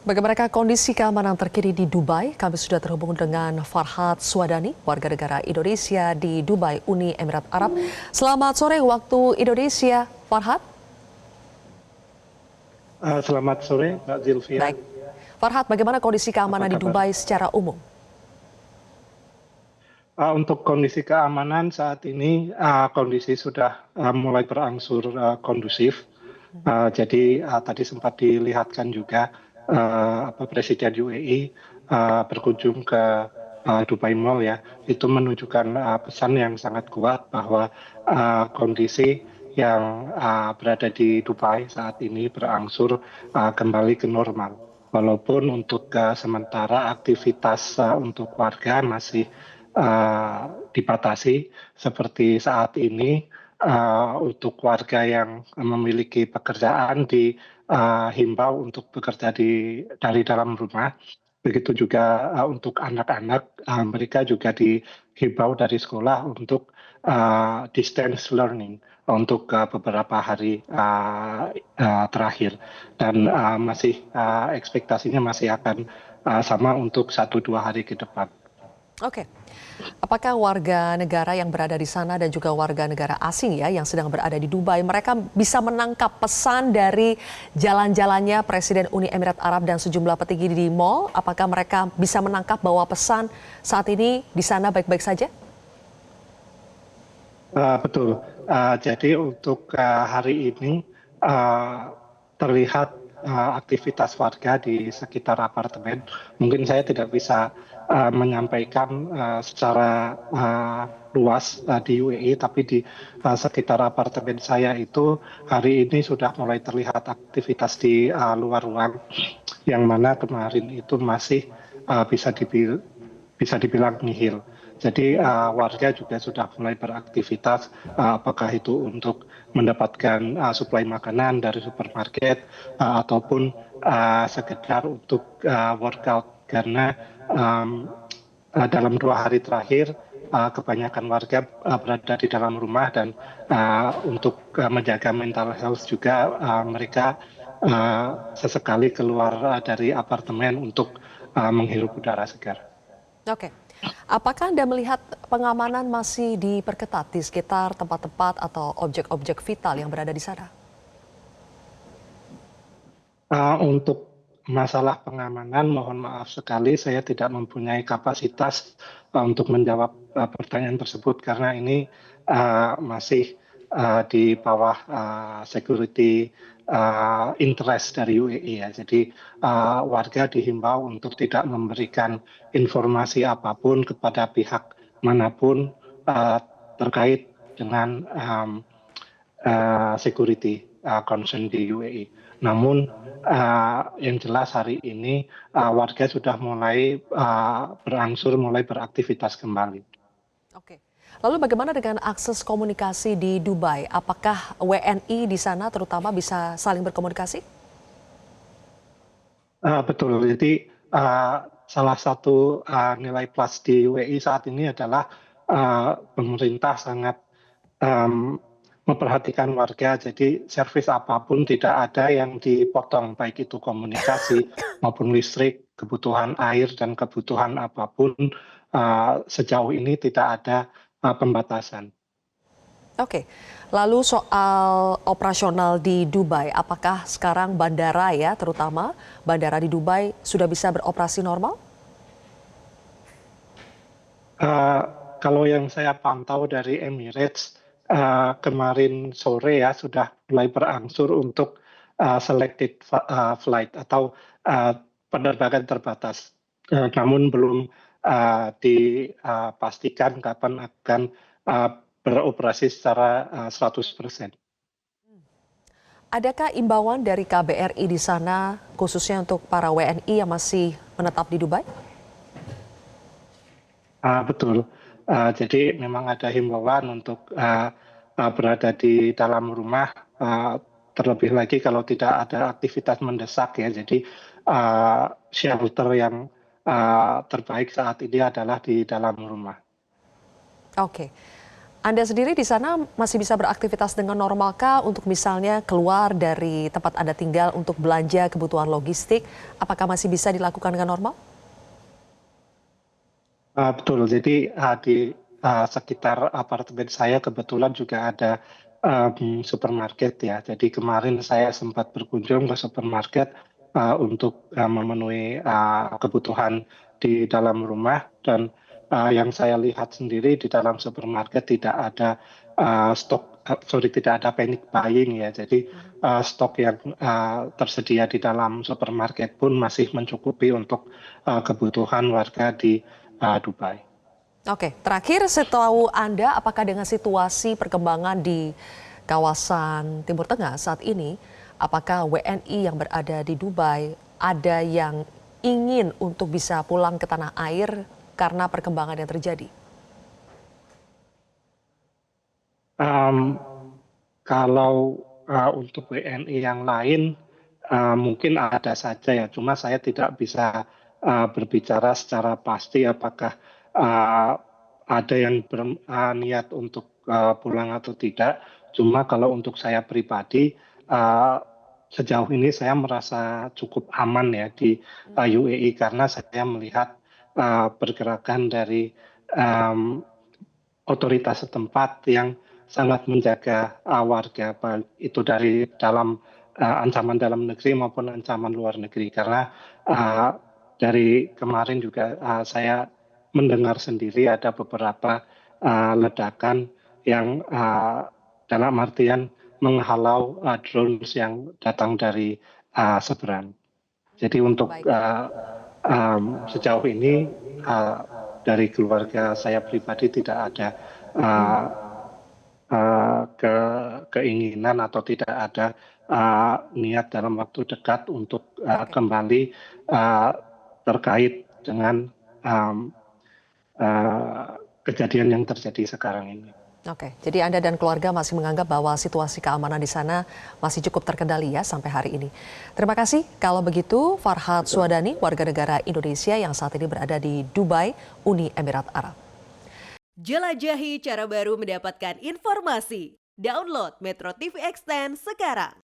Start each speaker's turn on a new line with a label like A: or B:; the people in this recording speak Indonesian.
A: Bagaimana kondisi keamanan terkini di Dubai? Kami sudah terhubung dengan Farhad Swadani, warga negara Indonesia di Dubai, Uni Emirat Arab. Selamat sore waktu Indonesia, Farhad.
B: Selamat sore, Mbak Zilvia.
A: Baik, Farhad, bagaimana kondisi
B: Apa
A: keamanan di
B: kabar?
A: Dubai secara umum?
B: Untuk kondisi keamanan saat ini, kondisi sudah mulai berangsur kondusif. Jadi tadi sempat dilihatkan juga Presiden UAE berkunjung ke Dubai Mall ya, itu menunjukkan pesan yang sangat kuat bahwa kondisi yang berada di Dubai saat ini berangsur kembali ke normal. Walaupun untuk sementara aktivitas untuk warga masih dibatasi seperti saat ini. Untuk warga yang memiliki pekerjaan dihimbau untuk bekerja dari dalam rumah. Begitu juga untuk anak-anak, mereka juga dihimbau dari sekolah untuk distance learning untuk beberapa hari terakhir. Dan masih ekspektasinya masih akan sama untuk 1-2 hari ke depan.
A: Oke, apakah warga negara yang berada di sana dan juga warga negara asing ya yang sedang berada di Dubai, mereka bisa menangkap pesan dari jalan-jalannya Presiden Uni Emirat Arab dan sejumlah petinggi di mall? Apakah mereka bisa menangkap bahwa pesan saat ini di sana baik-baik saja?
B: Betul. Jadi untuk hari ini terlihat aktivitas warga di sekitar apartemen. Mungkin saya tidak bisa menyampaikan secara luas di UAE, tapi di sekitar apartemen saya itu hari ini sudah mulai terlihat aktivitas di luar ruang, yang mana kemarin itu masih bisa dibilang nihil. Jadi warga juga sudah mulai beraktivitas, apakah itu untuk mendapatkan suplai makanan dari supermarket ataupun sekedar untuk workout, karena dalam 2 hari terakhir kebanyakan warga berada di dalam rumah, dan untuk menjaga mental health juga mereka sesekali keluar dari apartemen untuk menghirup udara segar.
A: Oke, apakah Anda melihat pengamanan masih diperketat di sekitar tempat-tempat atau objek-objek vital yang berada di sana?
B: Untuk masalah pengamanan, mohon maaf sekali saya tidak mempunyai kapasitas untuk menjawab pertanyaan tersebut, karena ini masih di bawah security interest dari UAE ya. Jadi warga dihimbau untuk tidak memberikan informasi apapun kepada pihak manapun terkait dengan security concern di UAE. Namun yang jelas hari ini warga sudah mulai berangsur mulai beraktivitas kembali.
A: Oke. Lalu bagaimana dengan akses komunikasi di Dubai? Apakah WNI di sana terutama bisa saling berkomunikasi?
B: Betul. Jadi salah satu nilai plus di UAE saat ini adalah pemerintah sangat memperhatikan warga. Jadi servis apapun tidak ada yang dipotong, baik itu komunikasi maupun listrik, kebutuhan air dan kebutuhan apapun, sejauh ini tidak ada pembatasan.
A: Oke, lalu soal operasional di Dubai, apakah sekarang bandara ya, terutama bandara di Dubai sudah bisa beroperasi normal?
B: Uh, Kalau yang saya pantau dari Emirates kemarin sore ya sudah mulai berangsur untuk selected flight atau penerbangan terbatas. Namun belum dipastikan kapan akan beroperasi secara 100%.
A: Adakah imbauan dari KBRI di sana khususnya untuk para WNI yang masih menetap di Dubai?
B: Betul. Jadi memang ada himbauan untuk berada di dalam rumah, terlebih lagi kalau tidak ada aktivitas mendesak ya. Jadi shelter yang terbaik saat ini adalah di dalam rumah.
A: Oke. Anda sendiri di sana masih bisa beraktivitas dengan normalkah untuk misalnya keluar dari tempat Anda tinggal untuk belanja kebutuhan logistik? Apakah masih bisa dilakukan dengan normal?
B: Betul, jadi di sekitar apartemen saya kebetulan juga ada supermarket ya. Jadi kemarin saya sempat berkunjung ke supermarket untuk memenuhi kebutuhan di dalam rumah dan yang saya lihat sendiri di dalam supermarket tidak ada tidak ada panic buying ya. Jadi stok yang tersedia di dalam supermarket pun masih mencukupi untuk kebutuhan warga di Dubai.
A: Oke, terakhir setahu Anda, apakah dengan situasi perkembangan di kawasan Timur Tengah saat ini, apakah WNI yang berada di Dubai ada yang ingin untuk bisa pulang ke tanah air karena perkembangan yang terjadi?
B: Um, Kalau untuk WNI yang lain mungkin ada saja ya, cuma saya tidak bisa berbicara secara pasti apakah ada yang berniat untuk pulang atau tidak. Cuma kalau untuk saya pribadi, uh, sejauh ini saya merasa cukup aman ya di UAE karena saya melihat pergerakan dari um, otoritas setempat yang sangat menjaga warga, baik itu dari dalam ancaman dalam negeri maupun ancaman luar negeri. Karena uh, dari kemarin juga saya mendengar sendiri ada beberapa ledakan yang dalam artian menghalau drones yang datang dari seberang. Jadi untuk
A: Baik.
B: sejauh ini dari keluarga saya pribadi tidak ada uh, keinginan atau tidak ada niat dalam waktu dekat untuk
A: Oke.
B: kembali uh, terkait dengan kejadian yang terjadi sekarang ini.
A: Oke, jadi Anda dan keluarga masih menganggap bahwa situasi keamanan di sana masih cukup terkendali ya sampai hari ini. Terima kasih. Kalau begitu, Farhad Suwadani, warga negara Indonesia yang saat ini berada di Dubai, Uni Emirat Arab.
C: Jelajahi cara baru mendapatkan informasi. Download Metro TV Extend sekarang.